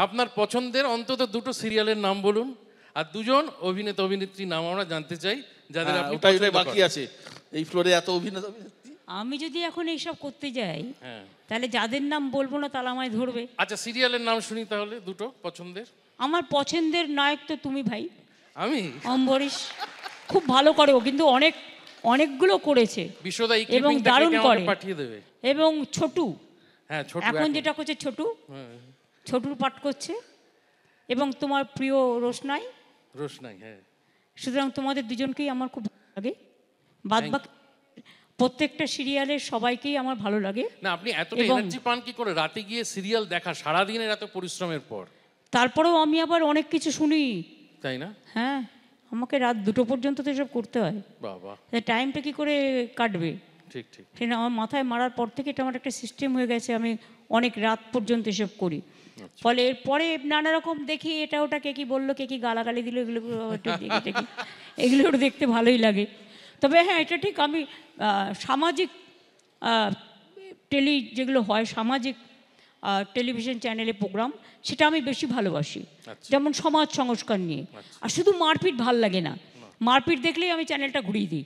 আপনার পছন্দের অন্তত দুটো সিরিয়ালের নাম বলুন, আর দুজন অভিনেতা অভিনেত্রীর নাম আমরা জানতে চাই যাদের আপনি ওটাই পছন্দ বাকি করেন। আছে এই ফ্লোরে এত অভিনেতা অভিনেত্রী। আমি যদি এখন এইসব করতে যাই হ্যাঁ, তাহলে যাদের নাম বলবো না তাহলে আমায় ধরবে। আচ্ছা সিরিয়ালের নাম শুনি তাহলে দুটো পছন্দের। আমার পছন্দের নায়ক তো তুমি ভাই, আমি অম্বরীশ। খুব ভালো করে ও, কিন্তু অনেকগুলো করেছে বিশ্বদা এই এবং ক্লিপিংটা দারুণ কেটে আমাকে করে। পাঠিয়ে দেবে। এবং ছোটু, হ্যাঁ ছোট এখন যেটা করছে ছোটু, ছোটুর পাঠ করছে। এবং তোমার প্রিয় রোশনাই। রোশনাই, হ্যাঁ। সুতরাং তোমাদের দুজনকেই আমার খুব ভালো লাগে। বাদবাকি প্রত্যেকটা সিরিয়ালের সবাইকেই আমার ভালো লাগে। না আপনি এতটা এনার্জি পান কি করে রাতে গিয়ে সিরিয়াল দেখা, সারাদিনের এত পরিশ্রমের পর? তারপরেও আমি আবার অনেক কিছু শুনি, তাই না? হ্যাঁ, আমাকে রাত 2টো পর্যন্ত তো এসব করতে হয়। বাবা, টাইমটা কি করে কাটবে? ঠিক ঠিক। সেটা আমার মাথায় মারার পর থেকে এটা আমার একটা সিস্টেম হয়ে গেছে, আমি অনেক রাত পর্যন্ত এসব করি। ফলে এরপরে নানা রকম দেখি, এটা ওটা কে কি বললো, কে কি গালাগালি দিল, এগুলো একটু দেখি টেকি, এগুলো একটু দেখতে ভালোই লাগে। তবে হ্যাঁ, এটা ঠিক, আমি সামাজিক যেগুলো হয় সামাজিক টেলিভিশন চ্যানেলে প্রোগ্রাম, সেটা আমি বেশি ভালোবাসি। যেমন সমাজ সংস্কার নিয়ে। আর শুধু মারপিট ভাল লাগে না, মারপিট দেখলেই আমি চ্যানেলটা ঘুরিয়ে দিই।